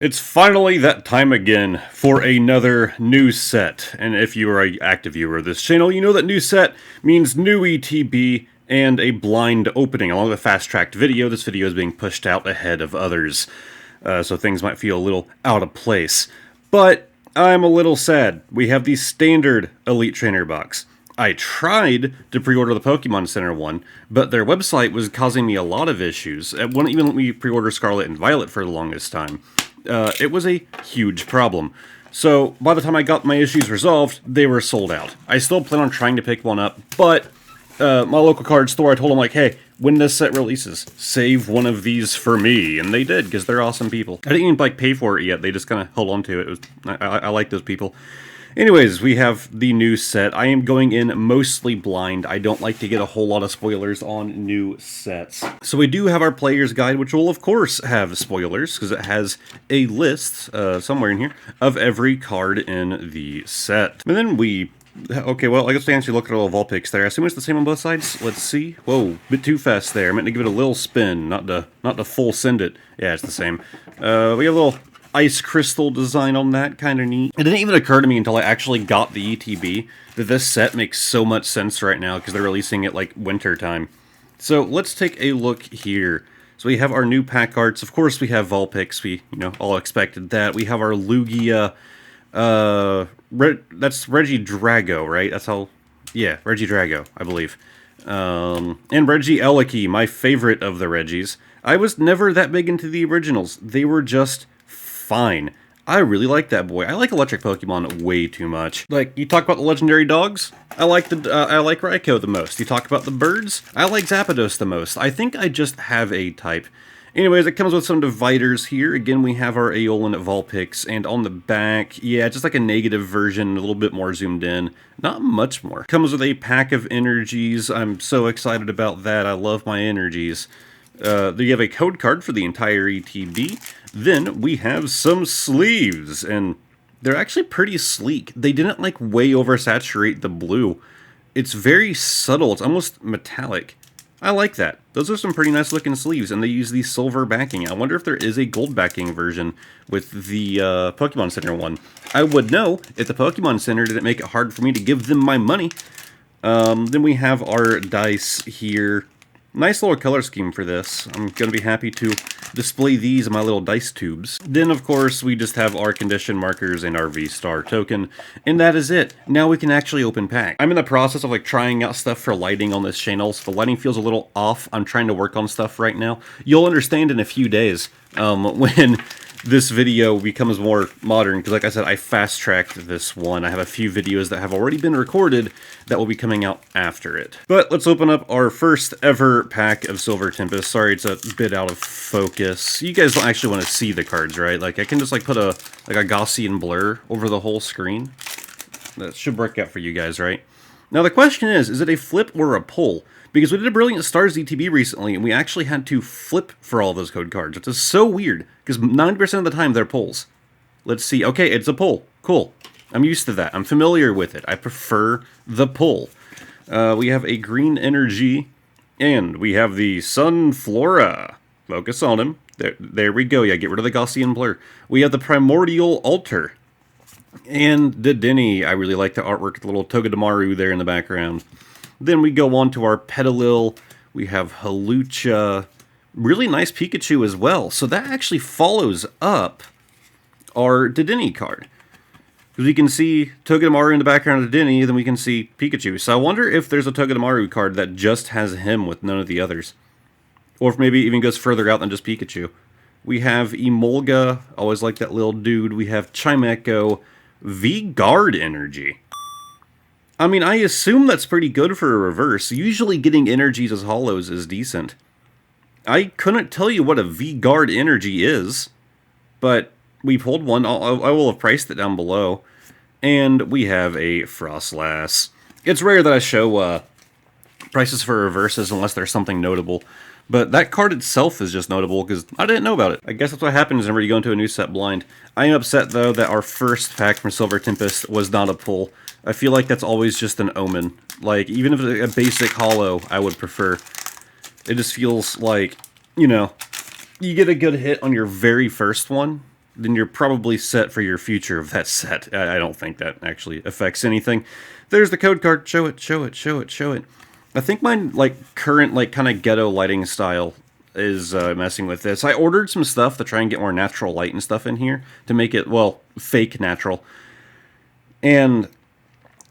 It's finally that time again for another new set, and if you are an active viewer of this channel, you know that new set means new ETB and a blind opening. Along with a fast-tracked video, this video is being pushed out ahead of others, so things might feel a little out of place. But I'm a little sad. We have the standard Elite Trainer box. I tried to pre-order the Pokemon Center one, but their website was causing me a lot of issues. It wouldn't even let me pre-order Scarlet and Violet for the longest time. It was a huge problem. So by the time I got my issues resolved, they were sold out. I still plan on trying to pick one up, but my local card store, I told them, like, hey, when this set releases, save one of these for me. And they did, because they're awesome people. I didn't even, like, pay for it yet. They just kind of held on to it. I like those people. Anyways, we have the new set. I am going in mostly blind. I don't like to get a whole lot of spoilers on new sets. So we do have our player's guide, which will of course have spoilers, because it has a list, somewhere in here, of every card in the set. And then we... Okay, well, I guess to answer look at all the Vulpix there. I assume it's the same on both sides. Let's see. Whoa, bit too fast there. I meant to give it a little spin, not to full send it. Yeah, it's the same. We have a little ice crystal design on that, kind of neat. It didn't even occur to me until I actually got the ETB that this set makes so much sense right now because they're releasing it like winter time. So let's take a look here. So we have our new pack arts. Of course, we have Vulpix. We, all expected that. We have our Lugia. That's Regidrago, right? That's how. Yeah, Regidrago, I believe. And Regieleki, my favorite of the Regis. I was never that big into the originals. They were just fine. I really like that boy. I like electric Pokemon way too much. Like, you talk about the legendary dogs? I like Raikou the most. You talk about the birds? I like Zapdos the most. I think I just have a type. Anyways, it comes with some dividers here. Again, we have our Aeolin Vulpix, and on the back, yeah, just like a negative version, a little bit more zoomed in. Not much more. Comes with a pack of energies. I'm so excited about that. I love my energies. You have a code card for the entire ETB. Then we have some sleeves, and they're actually pretty sleek. They didn't like way oversaturate the blue. It's very subtle. It's almost metallic. I like that. Those are some pretty nice looking sleeves, and they use the silver backing. I wonder if there is a gold backing version with the Pokemon Center one. I would know if the Pokemon Center didn't make it hard for me to give them my money. Then we have our dice here. Nice little color scheme for this. I'm going to be happy to display these in my little dice tubes. Then, of course, we just have our condition markers and our V-Star token, and that is it. Now we can actually open pack. I'm in the process of trying out stuff for lighting on this channel, so the lighting feels a little off. I'm trying to work on stuff right now. You'll understand in a few days when this video becomes more modern, because like I said, I fast-tracked this one. I have a few videos that have already been recorded that will be coming out after it. But let's open up our first ever pack of Silver Tempest. Sorry, it's a bit out of focus. You guys don't actually want to see the cards, right? Like, I can just put a Gaussian blur over the whole screen. That should work out for you guys, right? Now the question is it a flip or a pull? Because we did a Brilliant Stars ETB recently, and we actually had to flip for all those code cards, which is so weird, because 90% of the time they're pulls. Let's see. Okay, it's a pull. Cool. I'm used to that. I'm familiar with it. I prefer the pull. We have a green energy, and we have the Sunflora. Focus on him. There we go. Yeah, get rid of the Gaussian blur. We have the Primordial Altar. And Dedenne. I really like the artwork, the little Togedemaru there in the background. Then we go on to our Petalil. We have Hawlucha. Really nice Pikachu as well. So that actually follows up our Dedenne card. Because we can see Togedemaru in the background of Dedenne, then we can see Pikachu. So I wonder if there's a Togedemaru card that just has him with none of the others. Or if maybe it even goes further out than just Pikachu. We have Emolga. Always like that little dude. We have Chimecho. V-Guard Energy. I mean, I assume that's pretty good for a reverse. Usually getting energies as hollows is decent. I couldn't tell you what a V-Guard Energy is, but we pulled one. I will have priced it down below. And we have a Frostlass. It's rare that I show prices for reverses unless there's something notable. But that card itself is just notable because I didn't know about it. I guess that's what happens whenever you go into a new set blind. I am upset, though, that our first pack from Silver Tempest was not a pull. I feel like that's always just an omen. Like, even if it's a basic holo, I would prefer. It just feels like, you get a good hit on your very first one, then you're probably set for your future of that set. I don't think that actually affects anything. There's the code card. Show it, show it, show it, show it. I think my current kind of ghetto lighting style is messing with this. I ordered some stuff to try and get more natural light and stuff in here to make it, well, fake natural. And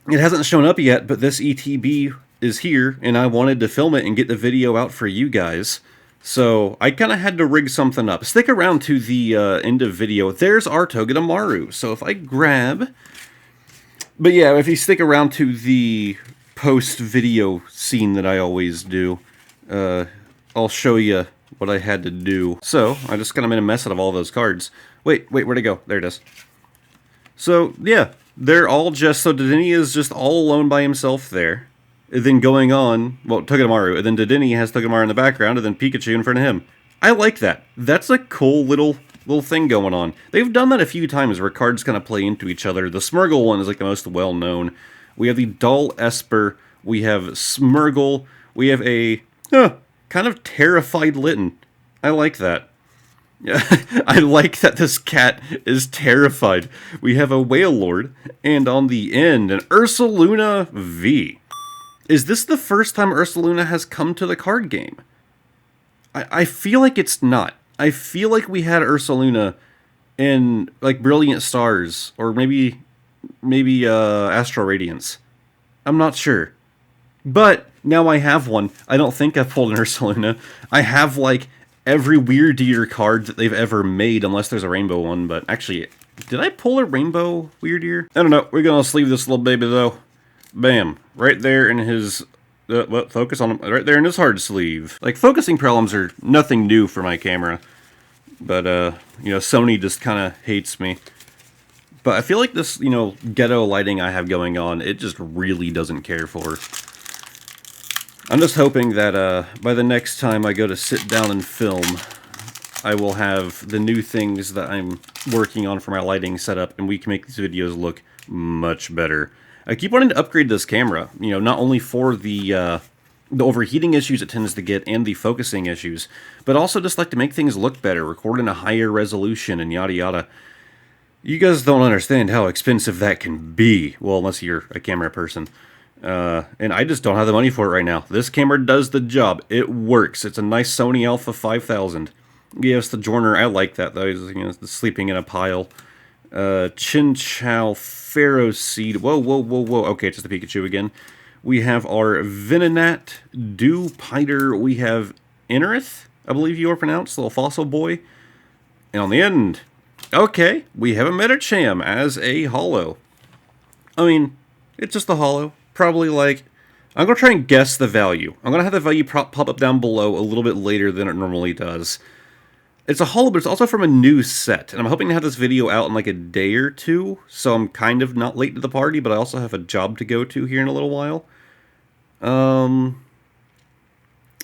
it hasn't shown up yet, but this ETB is here, and I wanted to film it and get the video out for you guys. So I kind of had to rig something up. Stick around to the end of video. There's our Togedemaru. So if I grab... But yeah, if you stick around to the post-video scene that I always do, I'll show you what I had to do. So I just kind of made a mess out of all those cards. Wait, where'd it go? There it is. So yeah, they're all just... So Dedenne is just all alone by himself there. And then going on, well, Togedemaru, and then Dedenne has Togedemaru in the background, and then Pikachu in front of him. I like that. That's a cool little thing going on. They've done that a few times where cards kind of play into each other. The Smeargle one is like the most well-known. We have the Dull Esper, we have Smeargle, we have a kind of terrified Litten. I like that. Yeah, I like that this cat is terrified. We have a Wailord, and on the end, an Ursaluna V. Is this the first time Ursaluna has come to the card game? I feel like it's not. I feel like we had Ursaluna in like Brilliant Stars or maybe Astral Radiance. I'm not sure. But now I have one. I don't think I've pulled an Ursaluna. I have like every Weirdeer card that they've ever made, unless there's a rainbow one. But actually, did I pull a rainbow Weirdeer? I don't know. We're gonna sleeve this little baby though. Bam. Right there in his... focus on him. Right there in his hard sleeve. Like, focusing problems are nothing new for my camera. But, you know, Sony just kind of hates me. But I feel like this, you know, ghetto lighting I have going on, it just really doesn't care for. I'm just hoping that, by the next time I go to sit down and film, I will have the new things that I'm working on for my lighting setup, and we can make these videos look much better. I keep wanting to upgrade this camera, you know, not only for the overheating issues it tends to get and the focusing issues, but also just like to make things look better, record in a higher resolution and yada yada. You guys don't understand how expensive that can be. Well, unless you're a camera person. And I just don't have the money for it right now. This camera does the job. It works. It's a nice Sony Alpha 5000. Yes, the Journer, I like that though. He's, you know, sleeping in a pile. Chinchou, Pharaoh Seed. Whoa. Okay, it's just the Pikachu again. We have our Venonat, Dewpider. We have Inerith, I believe you are pronounced, little fossil boy. And on the end, okay, we have a Medicham as a holo. I mean, it's just a holo. Probably like, I'm going to try and guess the value. I'm going to have the value pop up down below a little bit later than it normally does. It's a holo, but it's also from a new set, and I'm hoping to have this video out in like a day or two, so I'm kind of not late to the party, but I also have a job to go to here in a little while. I'm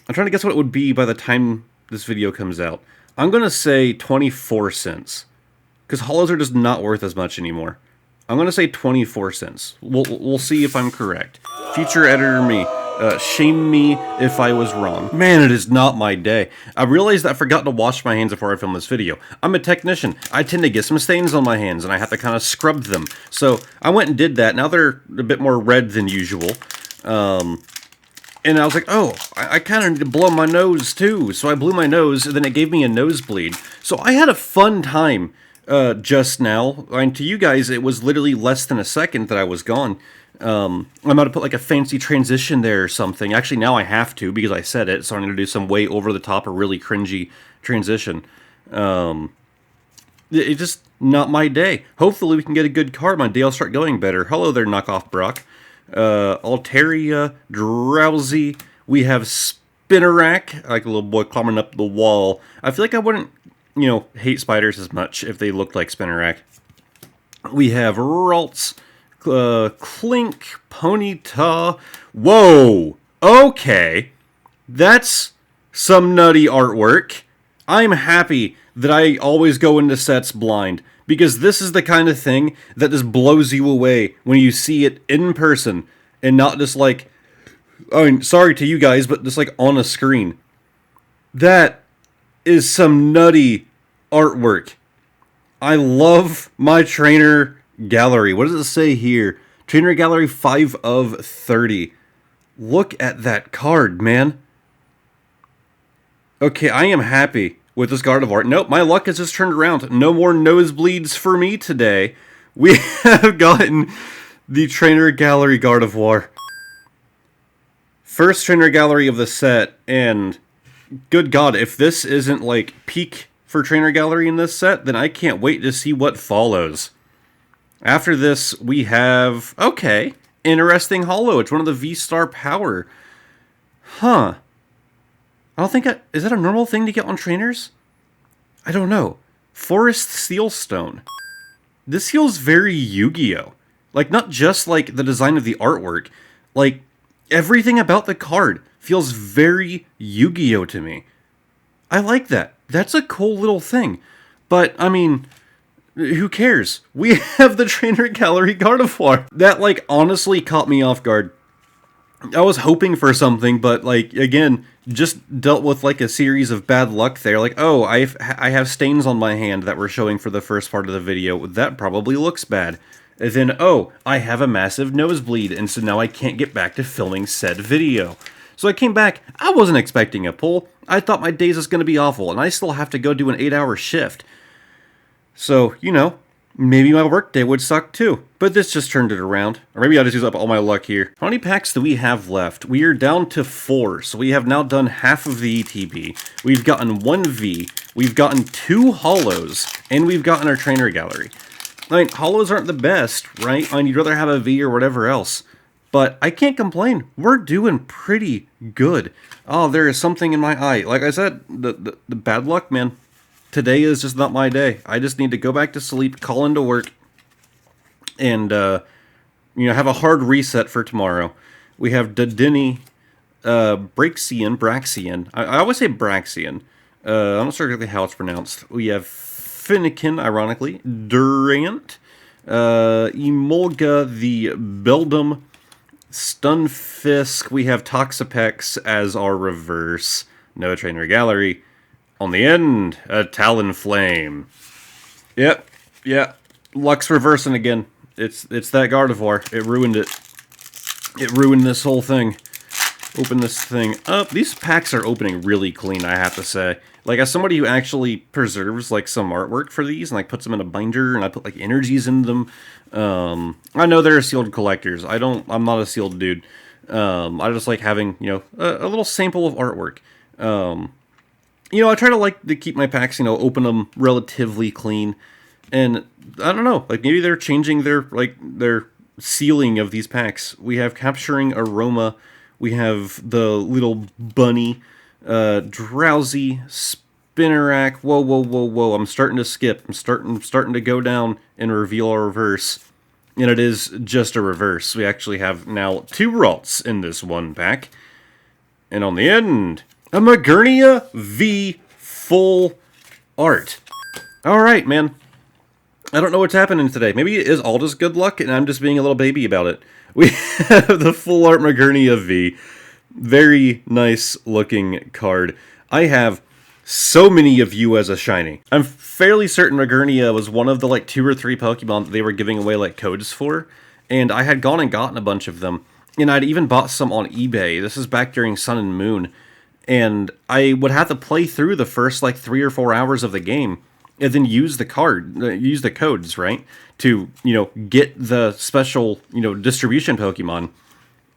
trying to guess what it would be by the time this video comes out. I'm going to say 24 cents, because holos are just not worth as much anymore. I'm going to say 24 cents. We'll see if I'm correct. Future editor me. Shame me if I was wrong. Man, it is not my day. I realized that I forgot to wash my hands before I filmed this video. I'm a technician. I tend to get some stains on my hands, and I have to kind of scrub them. So I went and did that. Now they're a bit more red than usual. And I was like, oh, I kind of need to blow my nose too. So I blew my nose, and then it gave me a nosebleed. So I had a fun time just now. And to you guys, it was literally less than a second that I was gone. I'm about to put like a fancy transition there or something. Actually, now I have to because I said it, so I'm going to do some way over the top or really cringy transition. It's just not my day. Hopefully we can get a good card. My day will start going better. Hello there, knockoff Brock. Altaria, Drowsy. We have Spinarak, like a little boy climbing up the wall. I feel like I wouldn't, you know, hate spiders as much if they looked like Spinarak. We have Ralts. Clink, Ponyta. Whoa! Okay. That's some nutty artwork. I'm happy that I always go into sets blind, because this is the kind of thing that just blows you away when you see it in person, and not just like, I mean, sorry to you guys, but just like on a screen. That is some nutty artwork. I love my trainer gallery. What does it say here? Trainer gallery 5 of 30. Look at that card, man. Okay, I am happy with this Gardevoir. Nope, my luck has just turned around. No more nosebleeds for me today. We have gotten the Trainer Gallery Gardevoir. First Trainer Gallery of the set, and good God, if this isn't like peak for Trainer Gallery in this set, then I can't wait to see what follows. After this, we have, okay, interesting holo. It's one of the V-Star Power. Huh. I don't think is that a normal thing to get on trainers? I don't know. Forest Sealstone. This feels very Yu-Gi-Oh! Like, not just, like, the design of the artwork. Like, everything about the card feels very Yu-Gi-Oh! To me. I like that. That's a cool little thing. But, I mean, who cares? We have the Trainer Gallery Gardevoir. That, like, honestly caught me off guard. I was hoping for something, but, like, again, just dealt with, like, a series of bad luck there. Like, oh, I have stains on my hand that were showing for the first part of the video. That probably looks bad. And then, oh, I have a massive nosebleed, and so now I can't get back to filming said video. So I came back. I wasn't expecting a pull. I thought my days was going to be awful, and I still have to go do an 8-hour shift. So, you know, maybe my workday would suck too. But this just turned it around. Or maybe I'll just use up all my luck here. How many packs do we have left? We are down to 4. So we have now done half of the ETB. We've gotten 1 V. We've gotten 2 holos. And we've gotten our trainer gallery. I mean, holos aren't the best, right? I mean, you'd rather have a V or whatever else. But I can't complain. We're doing pretty good. Oh, there is something in my eye. Like I said, the bad luck, man. Today is just not my day. I just need to go back to sleep, call into work, and, you know, have a hard reset for tomorrow. We have Dedenne, Braxian. I always say Braxian. I'm not sure exactly how it's pronounced. We have Finnegan, ironically. Durant. Emolga the Beldum. Stunfisk. We have Toxapex as our reverse. No Trainer Gallery. On the end, a Talonflame. Yep, yeah. Luck's reversing again. It's that Gardevoir. It ruined it. It ruined this whole thing. Open this thing up. These packs are opening really clean, I have to say. Like, as somebody who actually preserves, like, some artwork for these, and, like, puts them in a binder, and I put, like, energies in them. I know there are sealed collectors. I'm not a sealed dude. I just like having, you know, a little sample of artwork. You know, I try to, like, to keep my packs, you know, open them relatively clean. And, I don't know, like, maybe they're changing their sealing of these packs. We have Capturing Aroma. We have the little bunny, Drowsy, Spinnerack. Whoa. I'm starting to skip. I'm starting to go down and reveal our reverse. And it is just a reverse. We actually have now 2 Ralts in this one pack. And on the end, a Magernia V full art. Alright, man. I don't know what's happening today. Maybe it is all just good luck, and I'm just being a little baby about it. We have the full art Magernia V. Very nice looking card. I have so many of you as a shiny. I'm fairly certain Magernia was one of the, like, 2 or 3 Pokemon that they were giving away, like, codes for. And I had gone and gotten a bunch of them. And I'd even bought some on eBay. This is back during Sun and Moon. And I would have to play through the first, like, 3 or 4 hours of the game, and then use the codes, right, to, you know, get the special, you know, distribution Pokemon.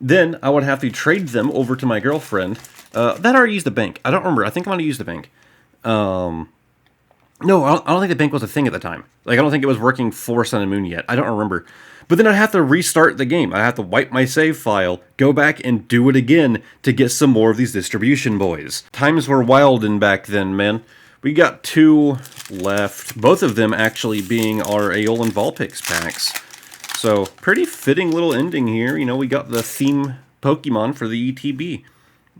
Then I would have to trade them over to my girlfriend. That already used the bank. I don't remember. I think I'm going to use the bank. No, I don't think the bank was a thing at the time. Like, I don't think it was working for Sun and Moon yet. I don't remember. But then I'd have to restart the game. I'd have to wipe my save file, go back and do it again to get some more of these distribution boys. Times were wild in back then, man. We got 2 left. Both of them actually being our Aeolin Vulpix packs. So, pretty fitting little ending here. You know, we got the theme Pokemon for the ETB.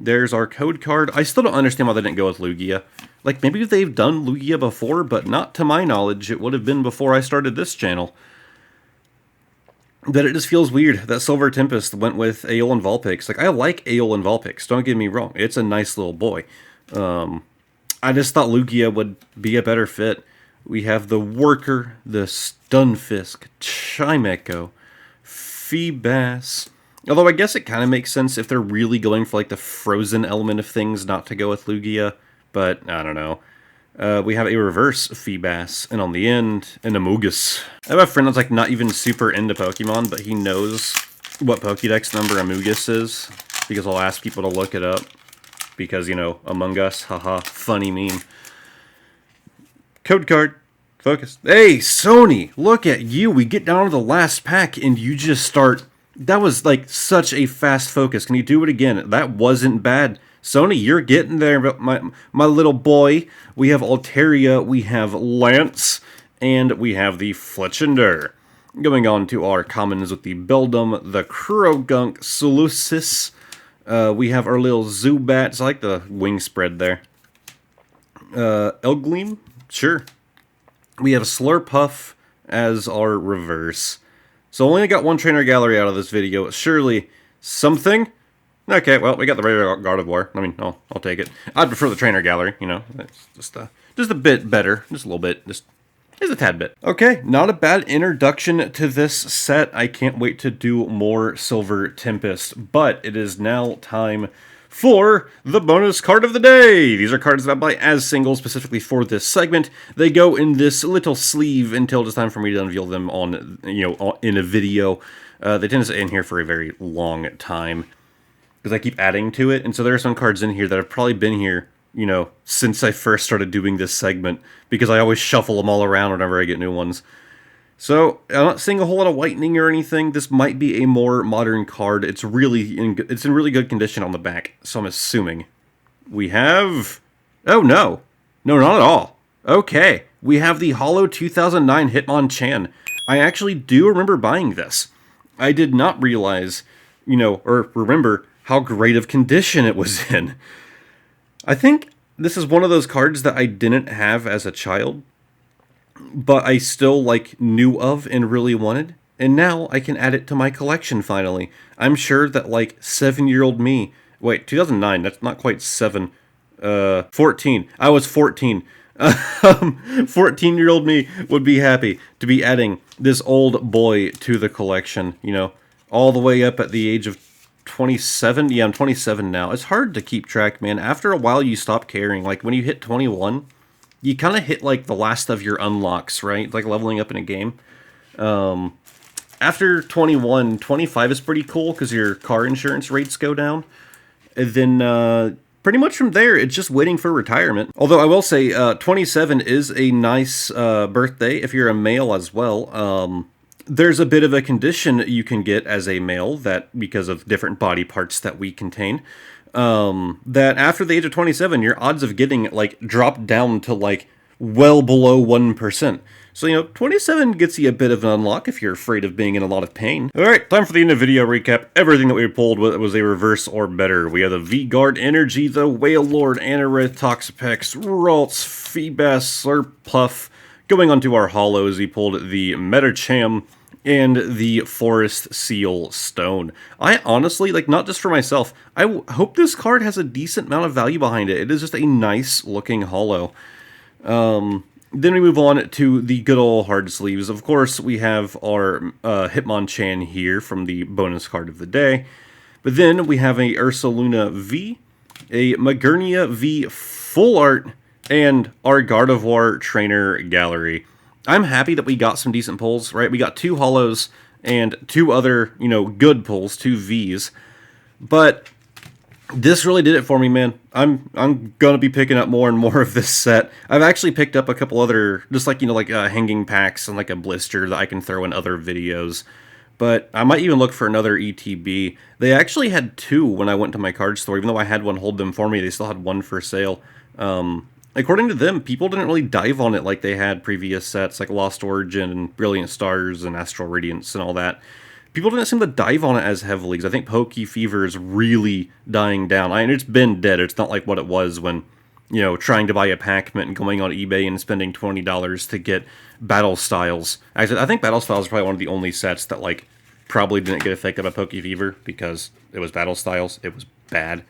There's our code card. I still don't understand why they didn't go with Lugia. Like, maybe they've done Lugia before, but not to my knowledge. It would have been before I started this channel. But it just feels weird that Silver Tempest went with Aeolin Vulpix. Like, I like Aeolin Vulpix, don't get me wrong. It's a nice little boy. I just thought Lugia would be a better fit. We have the Worker, the Stunfisk, Chimecho, Feebas. Although I guess it kind of makes sense if they're really going for like the frozen element of things not to go with Lugia, but I don't know. We have a reverse Feebas, and on the end, an Amogus. I have a friend that's like not even super into Pokemon, but he knows what Pokédex number Amogus is, because I'll ask people to look it up, because, you know, Among Us, haha, funny meme. Code card. Focus. Hey, Sony, look at you. We get down to the last pack, and you just start... That was, like, such a fast focus. Can you do it again? That wasn't bad. Sony, you're getting there, but my little boy. We have Altaria, we have Lance, and we have the Fletchender. Going on to our commons with the Beldum, the Krogunk, Solucis. We have our little Zubats. I like the wing spread there. Elgleam? Sure. We have Slurpuff as our reverse. So only got one trainer gallery out of this video. Surely something? Okay, well, we got the regular Gardevoir. I mean, I'll take it. I'd prefer the trainer gallery, you know. It's just a bit better. Just a little bit. Just a tad bit. Okay, not a bad introduction to this set. I can't wait to do more Silver Tempest. But it is now time for the bonus card of the day. These are cards that I buy as singles specifically for this segment. They go in this little sleeve until it's time for me to unveil them on, you know, in a video. They tend to stay in here for a very long time because I keep adding to it. And so there are some cards in here that have probably been here, you know, since I first started doing this segment, because I always shuffle them all around whenever I get new ones. So, I'm not seeing a whole lot of whitening or anything. This might be a more modern card. It's in really good condition on the back, so I'm assuming. We have... Oh, no. No, not at all. Okay. We have the Holo 2009 Hitmonchan. I actually do remember buying this. I did not realize, you know, or remember how great of condition it was in. I think this is one of those cards that I didn't have as a child, but I still, like, knew of and really wanted, and now I can add it to my collection, finally. I'm sure that, like, 7-year-old me... Wait, 2009, that's not quite 7. 14. I was 14. 14-year-old me would be happy to be adding this old boy to the collection, you know, all the way up at the age of 27. Yeah, I'm 27 now. It's hard to keep track, man. After a while, you stop caring. Like, when you hit 21... you kind of hit, like, the last of your unlocks, right? Like, leveling up in a game. After 21, 25 is pretty cool, because your car insurance rates go down. And then, pretty much from there, it's just waiting for retirement. Although, I will say, 27 is a nice birthday if you're a male as well. There's a bit of a condition you can get as a male, that because of different body parts that we contain, that after the age of 27, your odds of getting it, like, drop down to, like, well below 1%. So, you know, 27 gets you a bit of an unlock if you're afraid of being in a lot of pain. Alright, time for the end of video recap. Everything that we pulled was a reverse or better. We have the V-Guard Energy, the Whale Lord, Anorith, Toxapex, Ralts, Feebas, Slurpuff. Going on to our holos, we pulled the Metacham and the Forest Seal Stone. I honestly, like, not just for myself, I hope this card has a decent amount of value behind it. It is just a nice looking holo. Then we move on to the good old hard sleeves. Of course, we have our Hitmonchan here from the bonus card of the day. But then we have a Ursaluna V, a Magernia V Full Art, and our Gardevoir Trainer Gallery. I'm happy that we got some decent pulls, right? We got 2 holos and 2 other, you know, good pulls, 2 Vs. But this really did it for me, man. I'm gonna be picking up more and more of this set. I've actually picked up a couple other, just like, you know, like hanging packs and like a blister that I can throw in other videos. But I might even look for another ETB. They actually had 2 when I went to my card store. Even though I had one hold them for me, they still had 1 for sale. According to them, people didn't really dive on it like they had previous sets, like Lost Origin and Brilliant Stars and Astral Radiance and all that. People didn't seem to dive on it as heavily, because I think Poke Fever is really dying down. I mean, it's been dead. It's not like what it was when, you know, trying to buy a pack meant going on eBay and spending $20 to get Battle Styles. Actually, I think Battle Styles is probably one of the only sets that, like, probably didn't get a fake up at Poke Fever, because it was Battle Styles. It was bad.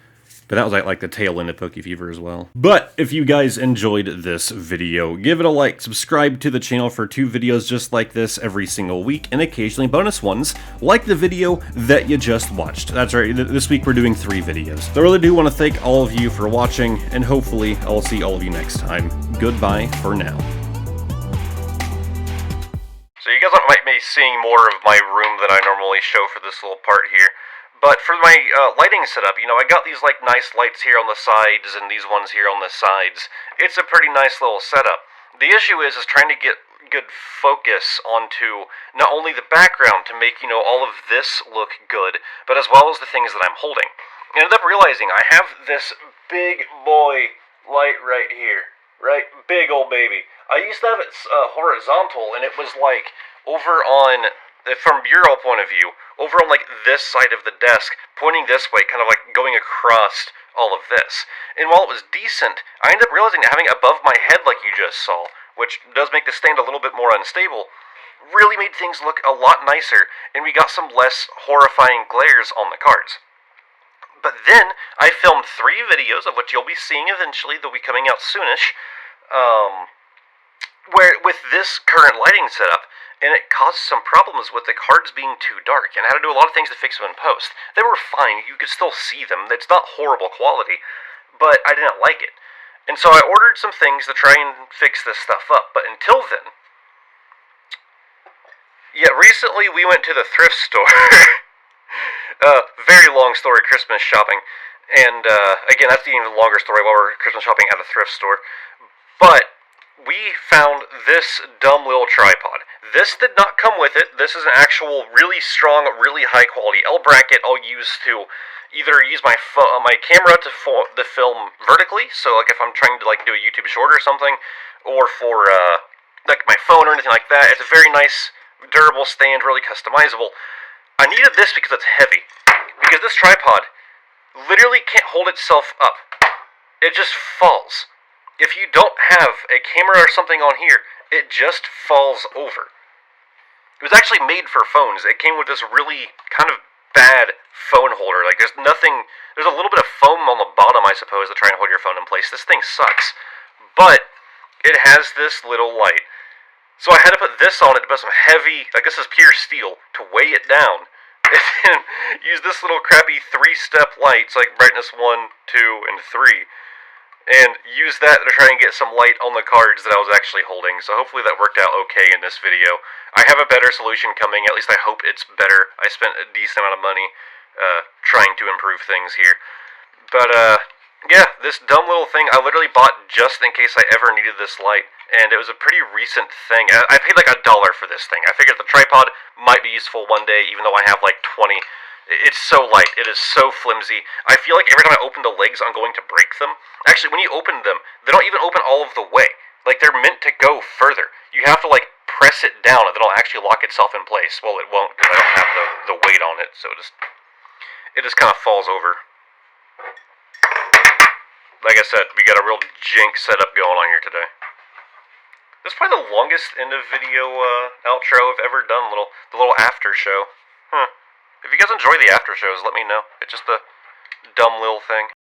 But that was like the tail end of Pokefever as well. But if you guys enjoyed this video, give it a like, subscribe to the channel for 2 videos just like this every single week, and occasionally bonus ones, like the video that you just watched. That's right, this week we're doing 3 videos. So I really do want to thank all of you for watching, and hopefully I'll see all of you next time. Goodbye for now. So you guys might be seeing more of my room than I normally show for this little part here. But for my lighting setup, I got these like nice lights here on the sides and these ones here on the sides. It's a pretty nice little setup. The issue is trying to get good focus onto not only the background to make, all of this look good, but as well as the things that I'm holding. I ended up realizing I have this big boy light right here. Right? Big old baby. I used to have it horizontal, and it was like over on, from Bureau point of view, over on like this side of the desk, pointing this way, kind of like going across all of this. And while it was decent, I ended up realizing that having it above my head like you just saw, which does make the stand a little bit more unstable, really made things look a lot nicer, and we got some less horrifying glares on the cards. But then, I filmed 3 videos, of which you'll be seeing eventually, they'll be coming out soonish, where with this current lighting setup, and it caused some problems with the cards being too dark, and I had to do a lot of things to fix them in post. They were fine, you could still see them, it's not horrible quality, but I didn't like it. And so I ordered some things to try and fix this stuff up, but until then, yeah, recently we went to the thrift store. Very long story, Christmas shopping. And, again, that's the even longer story while we're Christmas shopping at a thrift store. But we found this dumb little tripod. This did not come with it. This is an actual really strong, really high quality L bracket I'll use to either use my camera to film vertically, so like if I'm trying to like do a YouTube short or something, or for like my phone or anything like that. It's a very nice, durable stand, really customizable. I needed this because it's heavy. Because this tripod literally can't hold itself up. It just falls. If you don't have a camera or something on here, it just falls over. It was actually made for phones. It came with this really kind of bad phone holder. Like there's a little bit of foam on the bottom, I suppose, to try and hold your phone in place. This thing sucks. But it has this little light. So I had to put this on it to put some heavy, like this is pure steel, to weigh it down. And then use this little crappy 3-step light, it's like brightness 1, 2, and 3, and use that to try and get some light on the cards that I was actually holding. So hopefully that worked out okay in this video. I have a better solution coming, at least I hope it's better. I spent a decent amount of money trying to improve things here. But yeah, this dumb little thing I literally bought just in case I ever needed this light, and it was a pretty recent thing. I paid like $1 for this thing. I figured the tripod might be useful one day, even though I have like 20. It's so light. It is so flimsy. I feel like every time I open the legs, I'm going to break them. Actually, when you open them, they don't even open all of the way. Like, they're meant to go further. You have to, like, press it down, and then it'll actually lock itself in place. Well, it won't, because I don't have the weight on it, so it just kind of falls over. Like I said, we got a real jank setup going on here today. This is probably the longest end of video outro I've ever done. The little after show. If you guys enjoy the after shows, let me know. It's just a dumb little thing.